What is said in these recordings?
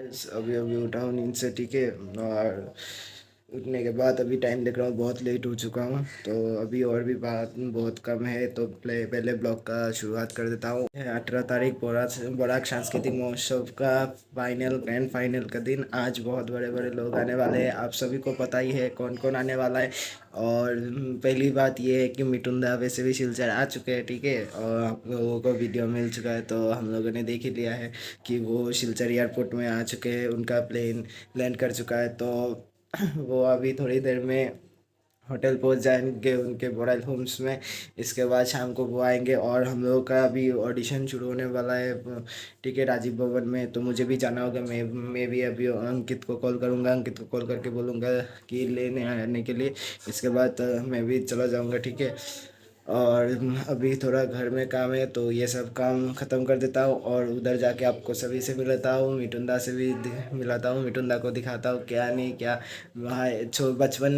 अभी अभी उठा हूँ नींद से, ठीक है। और उठने के बाद अभी टाइम देख रहा हूँ, बहुत लेट हो चुका हूँ। तो अभी और भी बात बहुत कम है, तो पहले ब्लॉग का शुरुआत कर देता हूँ। 18 तारीख बराक सांस्कृतिक महोत्सव का ग्रैंड फाइनल का दिन। आज बहुत बड़े बड़े लोग आने वाले हैं, आप सभी को पता ही है कौन कौन आने वाला है। और पहली बात ये है कि मिटुंदा वैसे भी सिलचर आ चुके हैं, ठीक है। और आप लोगों को वीडियो मिल चुका है, तो हम लोगों ने देख ही लिया है कि वो सिलचर एयरपोर्ट में आ चुके हैं, उनका प्लेन लैंड कर चुका है। तो वो अभी थोड़ी देर में होटल पहुंच जाएंगे उनके बॉयल होम्स में। इसके बाद शाम को वो आएंगे और हम लोगों का अभी ऑडिशन शुरू होने वाला है, ठीक है, राजीव भवन में। तो मुझे भी जाना होगा। मैं भी अभी अंकित को कॉल करूँगा, अंकित को कॉल करके बोलूँगा कि लेने आने के लिए। इसके बाद मैं भी चला जाऊँगा, ठीक है। और अभी थोड़ा घर में काम है, तो ये सब काम ख़त्म कर देता हूँ और उधर जाके आपको सभी से मिलाता हूँ, मिटुंदा से भी मिलाता हूँ, मिटुंदा को दिखाता हूँ क्या नहीं क्या। वहाँ बचपन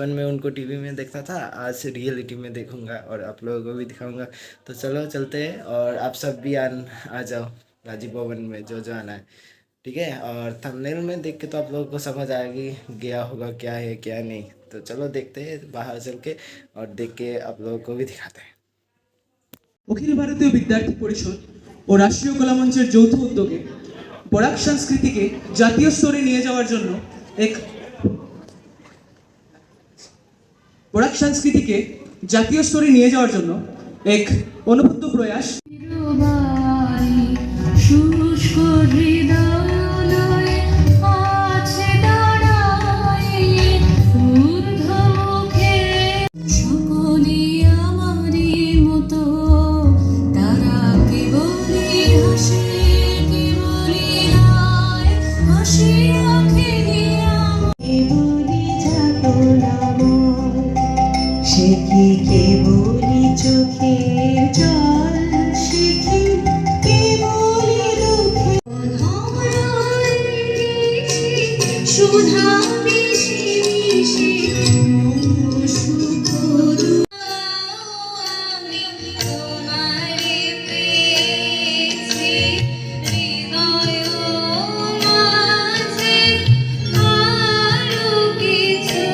में उनको टीवी में देखता था, आज से रियलिटी में देखूँगा और आप लोगों को भी दिखाऊँगा। तो चलो चलते हैं, और आप सब भी आ जाओ राजीव भवन में, जो जो आना है, ठीक है। और थंबनेल में देख के तो आप लोगों को समझ आएगी गया होगा क्या है क्या नहीं। तो चलो देखते हैं बाहर चल के, और देख के आप लोगों को भी दिखाते हैं। अखिल भारतीय विद्यार्थी परिषद और राष्ट्रीय कला मंचेर যৌথ उद्योगे বরাক সংস্কৃতিকে জাতীয় স্তরে নিয়ে যাওয়ার জন্য এক বরাক সংস্কৃতিকে জাতীয় স্তরে নিয়ে যাওয়ার জন্য এক অনবদ্য প্রয়াস। শুষ্ক হৃদয়ে আছে দাঁড়ায় ঊর্ধ্বমুখে সকলি আমারই মতো, তারা কেবলই হাসে কেবলই হায় হাসি আঁখে দিয়া কেবলই যাতনাম, সে কি কেবলই চোখের জল, সে কি কেবলই দুঃখে সুধা মিশে মিশে মম সুখ আমি তোমারে পেয়েছি হৃদয় মাঝে, আরো কিছু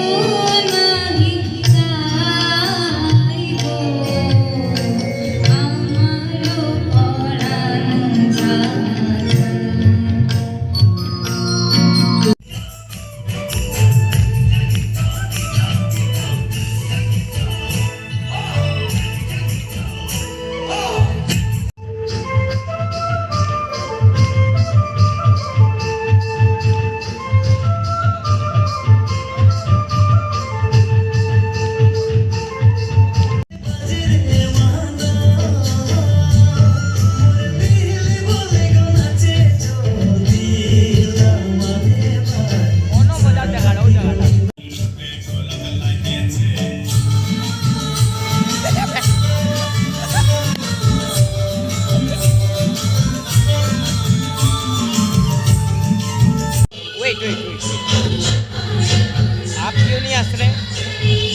নাহি চাইব, আমারও পরাণ যায়। वेट आप क्यों नहीं हंस रहे,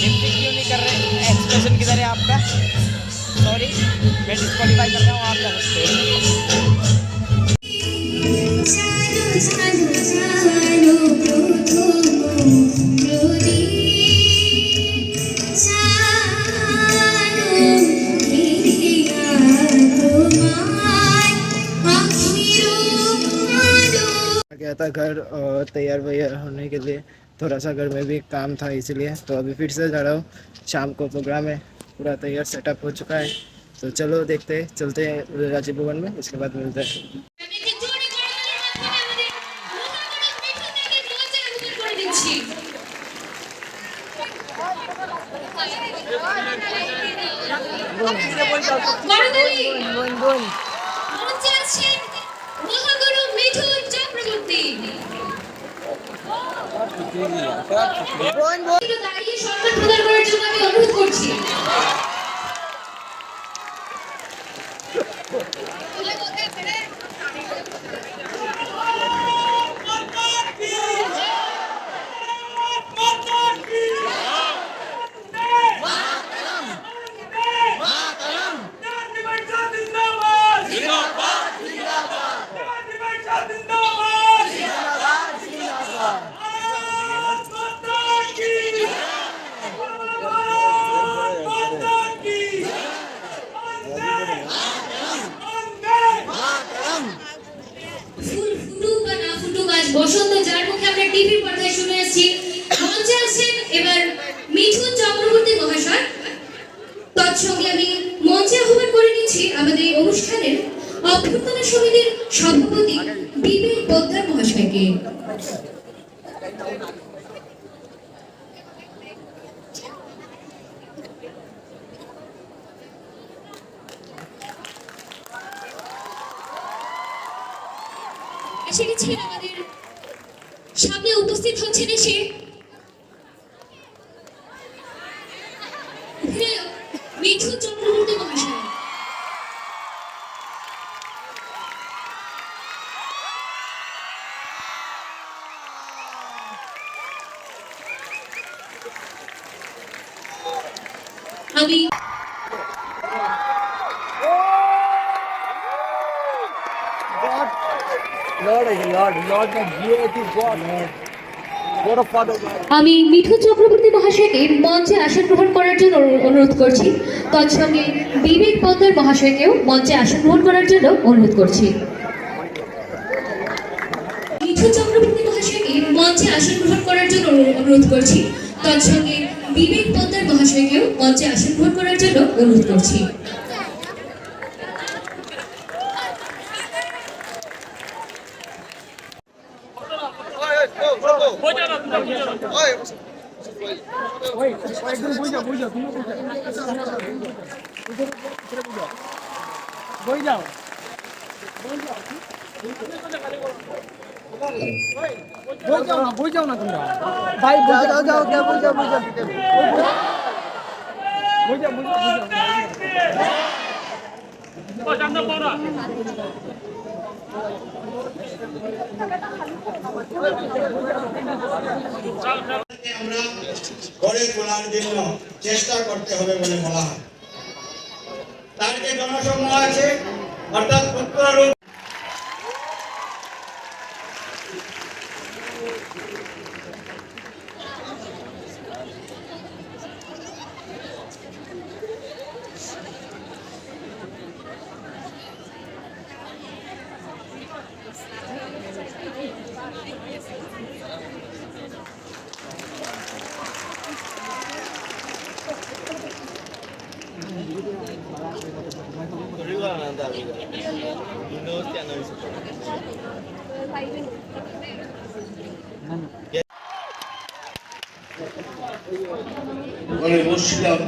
लिपस्टिक क्यों नहीं कर रहे, एक्सप्रेशन किधर है आपका? सॉरी, मैं डिस्क्वालीफाई कर रहा हूँ, आप कर सकते गया था घर और तैयार वैयार होने के लिए। थोड़ा सा घर में भी काम था, इसलिए तो अभी फिर से जा रहा हूँ। शाम को प्रोग्राम है, पूरा तैयार सेटअप हो चुका है। तो चलो देखते हैं, चलते हैं राजीव भवन में, उसके बाद मिलते हैं। দাঁড়িয়ে সম্মান প্রদান করার জন্য আমি অনুরোধ করছি। আজ বসন্ত, যার মুখে আমরা টিভি পর্দায় শুনে আসছি। মঞ্চে আছেন এবার মিঠুন চক্রবর্তী মহাশয়। তৎসঙ্গে আমি মঞ্চে আহ্বান করে নিচ্ছি আমাদের এই অনুষ্ঠানের অভ্যর্থনা সমিতির সভাপতি বিবেক পোদ্দার মহাশয়কে। এসে গেছেন আমাদের সামনে, উপস্থিত হচ্ছেন এসে অধিনায়ক মিঠুন চক্রবর্তী মহাশয়। আমি আমি মিঠুন চক্রবর্তী মহাশয়কে মঞ্চে আসন গ্রহণ করার জন্য অনুরোধ করছি। তৎসঙ্গে বিবেক পোদ্দার মহাশয়কেও মঞ্চে আসন গ্রহণ করার জন্য অনুরোধ করছি। মিঠুন চক্রবর্তী মহাশয়কে মঞ্চে আসন গ্রহণ করার জন্য অনুরোধ করছি। তৎসঙ্গে বিবেক পোদ্দার মহাশয়কেও মঞ্চে আসন গ্রহণ করার জন্য অনুরোধ করছি। আমরা গড়ে তোলার জন্য চেষ্টা করতে হবে বলে বলা হয়। তার যে জনসমূহ আছে অর্থাৎ উত্তর ওখানে বসছিলাম,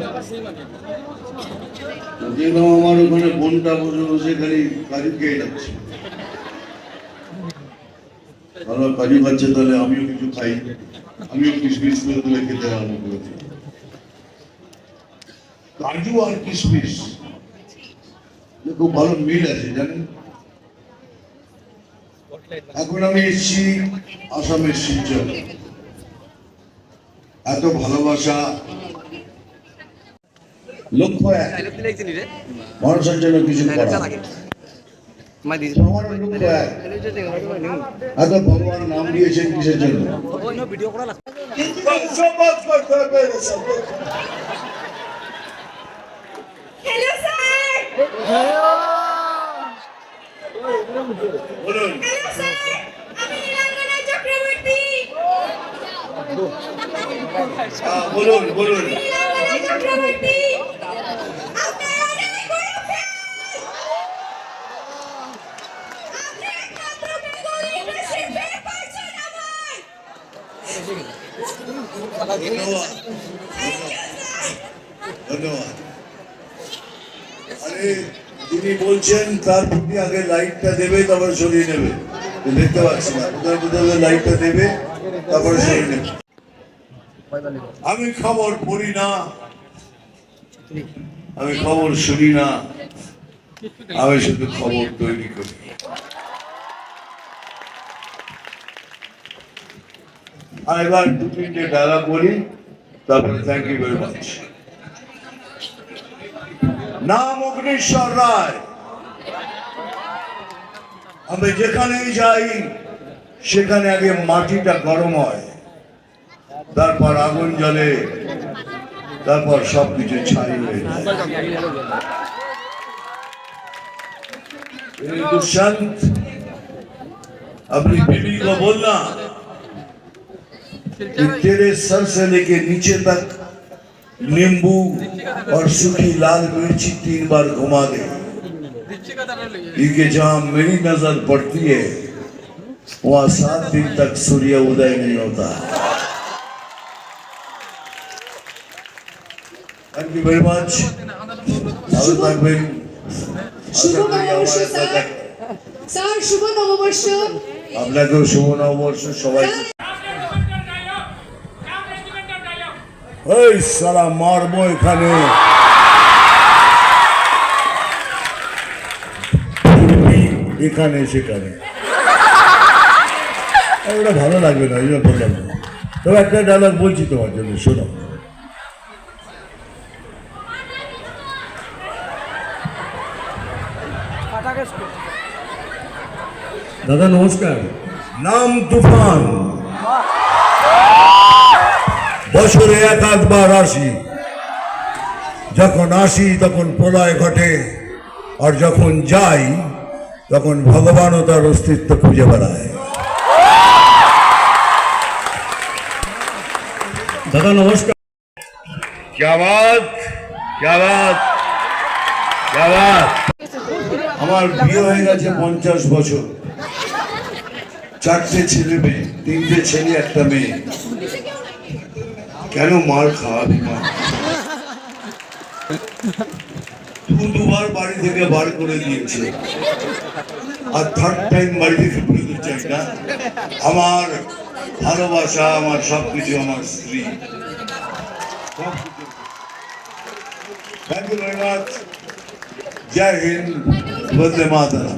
দেখলাম আমার ওখানে বোনটা বসে বসে খালি কাজু খেয়ে যাচ্ছে। ভালো কাজু খাচ্ছে, তাহলে আমিও কিছু খাই, আমিও কিশমিশ করে তুলে খেতে আরম্ভ করেছি। কাজু আর কিশমিশ খুব ভালো মিল আছে জানেন। এখন আমি এসেছি আসামের শিলচর, এত ভালোবাসা, লক্ষ্য এক, মানুষের জন্য কিছু করা। আমার লক্ষ্য এক, এত ভগবান নাম দিয়েছেন কিসের জন্য? বলুন বলুন বলুন। ধন্যবাদ। আরে যিনি বলছেন তার প্রতি আগে লাইটটা দেবে, তারপরে সরিয়ে নেবে। দেখতে পাচ্ছি না, কোথায় কোথায় লাইটটা দেবে তারপরে সরিয়ে নেবে। আমি খবর পড়ি না, আমি খবর শুনি না, আমি শুধু খবর তৈরি করি। আর এবার দু তিনটে ডায়লগ বলি, তারপরে থ্যাংক ইউ ভেরি মাচ। নাম অগ্নিশ্বর রায়। আমি যেখানেই যাই সেখানে আগে মাটিটা গরম হয়, তারপর আগুন জ্বলে, তারপর সবকিছু ছাই হয়ে যায়। দুষ্যন্ত अपनी बीवी को बोलना कि तेरे सर से लेके नीचे तक नींबू और सूखी लाल मिर्ची 3 बार घुमा दे, क्योंकि जहां मेरी नजर पड़ती है वहां 7 दिन तक सूर्य उदय नहीं होता। Thank you very much. শুভ নববর্ষ স্যার। স্যার শুভ নববর্ষ। আপনাকেও শুভ নববর্ষ সবাই। এই সালা মারবো এখানে। এখানে সেখানে ওটা ভালো লাগবে না, এই বললাম না। তবে একটা ডায়লগ বলছি তোমার জন্য, শোনো। দাদা নমস্কার। নাম তুফান, বছরে 1 বার আসি। যখন আসি তখন প্রলয় ঘটে, আর যখন যাই তখন ভগবানও তার অস্তিত্ব খুঁজে বেড়ায়। দাদা নমস্কার। क्या बात, क्या बात, क्या बात। আমার বিয়ে হয়ে গেছে 50 বছর, 4টে ছেলে মেয়ে, 3টে ছেলে 1টা মেয়ে। কেন মার খাওয়াবি মা? 2বার বাড়ি থেকে বার করে দিয়েছে, আর 3rd টাইম বাড়ি থেকে বেরোতে চাই না। আমার ভালোবাসা, আমার সবকিছু আমার স্ত্রী। Thank you very much. জয় হিন্দ, বন্দে মাতরম।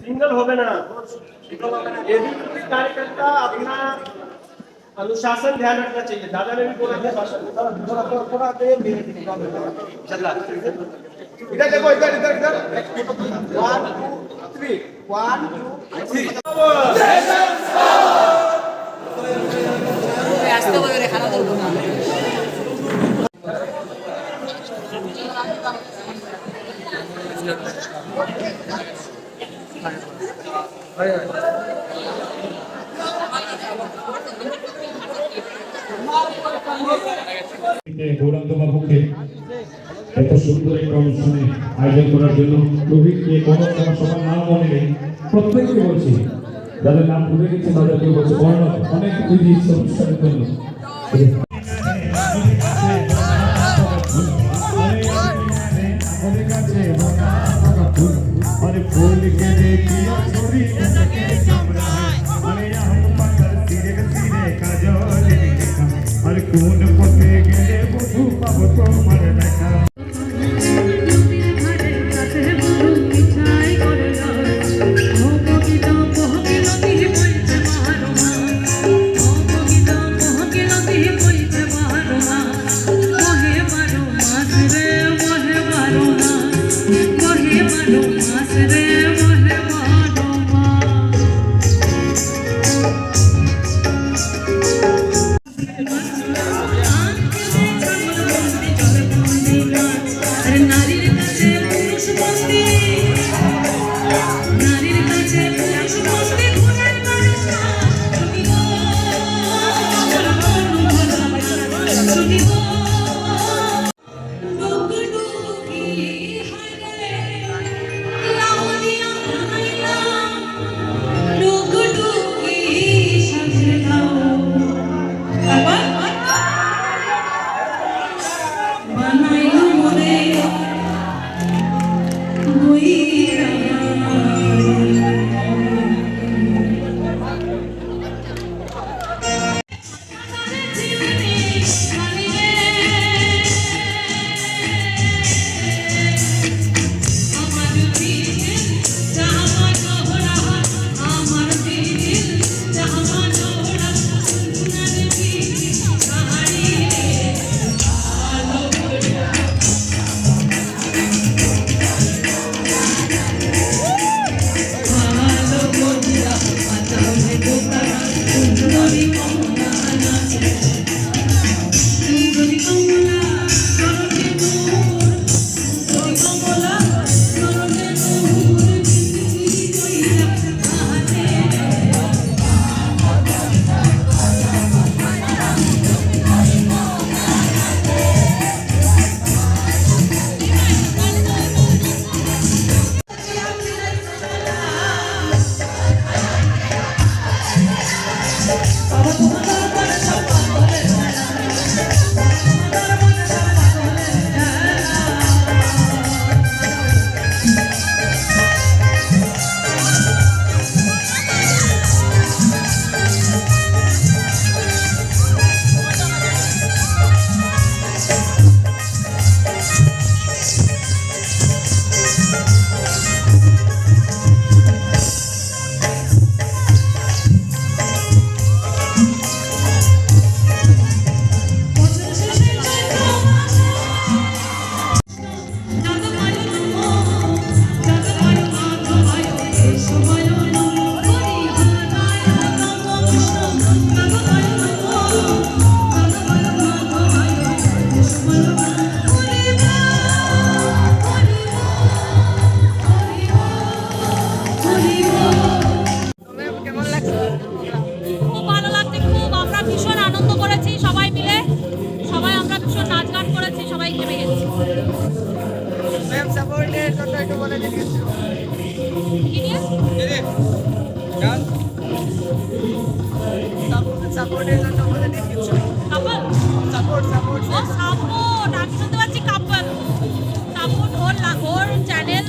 सिंगल होवे ना, यदि कोई कार्यकर्ता अपना अनुशासन ध्यान रखना चाहिए। दादा ने भी बोला था भाषण में, थोड़ा चल रहा। इधर देखो, इधर इधर इधर 1 2 3 1 2 3। আসতে বলে খানা দাও না। গৌরাঙ্গ বাবুকে এত সুন্দর একটা অনুষ্ঠানে আয়োজন করার জন্য, রোহিতকে কোনো সবার নাম মনে নেই, প্রত্যেককে বলছি, যাদের নাম ভুলে গেছে তাদেরকে বলছে বর্ণনা অনেক খুবই দিয়েছে অনুষ্ঠানের জন্য। কোন পথে গেলে বধু পাবো তোমার দেখা। খুব ভালো লাগছে, খুব আমরা ভীষণ আনন্দ করেছি সবাই মিলে, সবাই আমরা ভীষণ নাচ গান করেছি, সবাই ঘেমে গেছি। ম্যাম সাপোর্টের জন্য একটু বলে দিন কিছু। কি নিয়ে? গান সাপোর্টের জন্য বলে দিন কিছু। কাপল সাপোর্ট সাপোর্ট ও সাপোর্ট, আমি শুনতে পাচ্ছি কাপল সাপোর্ট। ওর চ্যানেল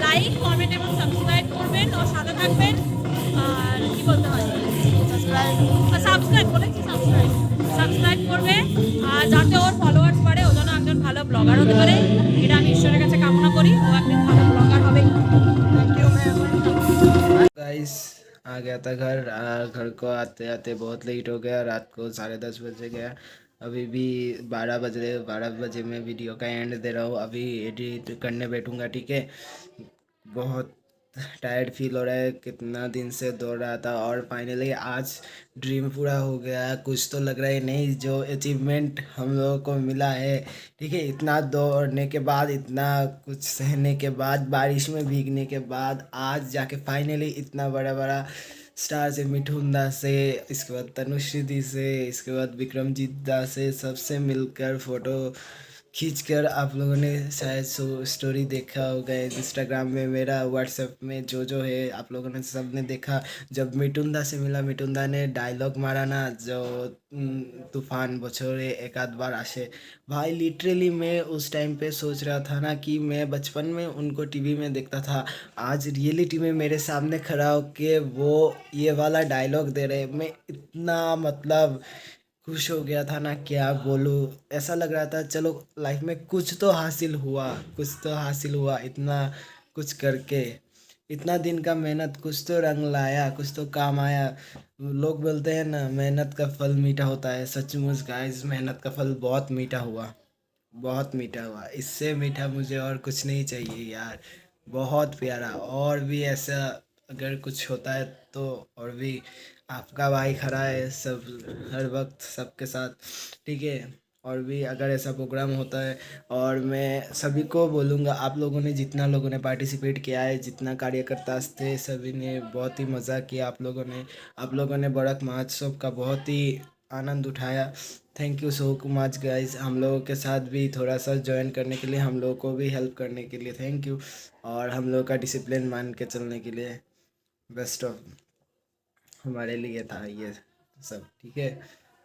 লাইক, কমেন্ট এবং সাবস্ক্রাইব করবেন, ওর সাথে থাকবেন। আর কি বলতে হয়, সাবস্ক্রাইব বলেছি, সাবস্ক্রাইব করবে। আর যাতে ওর ফলোয়ার্স বাড়ে, ও যেন একজন ভালো ব্লগার হতে পারে, এটা আমি ঈশ্বরের কাছে কামনা করি। ও একদিন ভালো ব্লগার হবে। गाइस आ गया था घर को आते आते बहुत लेट हो गया, रात को 10:30 बजे गया। अभी भी 12 बज रहे, 12 बजे मैं वीडियो का एंड दे रहा हूँ। अभी एडिट करने बैठूंगा, ठीक है। बहुत टायर्ड फील हो रहा है, कितना दिन से दौड़ रहा था और फाइनली आज ड्रीम पूरा हो गया। कुछ तो लग रहा है नहीं, जो अचीवमेंट हम लोगों को मिला है, ठीक है। इतना दौड़ने के बाद, इतना कुछ सहने के बाद, बारिश में भीगने के बाद आज जाके फाइनली इतना बड़ा बड़ा स्टार से, मिठुन दा से, इसके बाद तनुश्री दी से, इसके बाद विक्रमजीत दा से, सबसे मिलकर फ़ोटो खींचकर आप लोगों ने शायद स्टोरी देखा होगा इंस्टाग्राम में, मेरा व्हाट्सएप में जो है, आप लोगों ने सब ने देखा। जब मिठुनदा से मिला, मिठुनदा ने डायलॉग मारा ना, जो तूफान बछोरे एक आध बार आशे, भाई लिटरली मैं उस टाइम पे सोच रहा था ना कि मैं बचपन में उनको टीवी में देखता था, आज रियलिटी में मेरे सामने खड़ा होके वो ये वाला डायलॉग दे रहे। मैं इतना मतलब खुश हो गया था ना, क्या बोलूँ। ऐसा लग रहा था चलो लाइफ में कुछ तो हासिल हुआ, कुछ तो हासिल हुआ, इतना कुछ करके, इतना दिन का मेहनत कुछ तो रंग लाया, कुछ तो काम आया। लोग बोलते हैं ना मेहनत का फल मीठा होता है, सचमुच गाइस मेहनत का फल बहुत मीठा हुआ, बहुत मीठा हुआ। इससे मीठा मुझे और कुछ नहीं चाहिए यार, बहुत प्यारा। और भी ऐसा अगर कुछ होता है तो, और भी आपका भाई खड़ा है सब हर वक्त सबके साथ, ठीक है। और भी अगर ऐसा प्रोग्राम होता है, और मैं सभी को बोलूँगा, आप लोगों ने जितना लोगों ने पार्टिसिपेट किया है, जितना कार्यकर्ता थे, सभी ने बहुत ही मज़ा किया। आप लोगों ने बड़क महोत्सव का बहुत ही आनंद उठाया। Thank you so much guys, हम लोगों के साथ भी थोड़ा सा ज्वाइन करने के लिए, हम लोगों को भी हेल्प करने के लिए थैंक यू। और हम लोग का डिसिप्लिन मान के चलने के लिए बेस्ट ऑफ हमारे लिए था ये सब, ठीक है।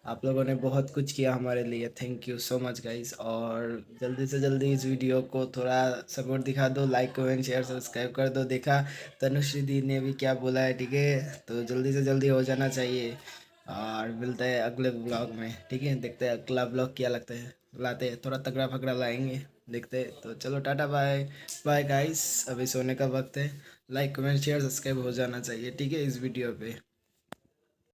आप लोगों ने बहुत कुछ किया हमारे लिए, thank you so much guys. और जल्दी से जल्दी इस वीडियो को थोड़ा सपोर्ट दिखा दो, लाइक कमेंट शेयर सब्सक्राइब कर दो। देखा तनुश्री दी ने भी क्या बोला है, ठीक है। तो जल्दी से जल्दी हो जाना चाहिए। और मिलते हैं अगले ब्लॉग में, ठीक है। देखते हैं अगला ब्लॉग क्या लगता है, लाते हैं थोड़ा तगड़ा फगड़ा लाएंगे, देखते हैं। तो चलो टाटा बाय बाय गाइस, अभी सोने का वक्त है। लाइक कमेंट शेयर सब्सक्राइब हो जाना चाहिए, ठीक है, इस वीडियो पे।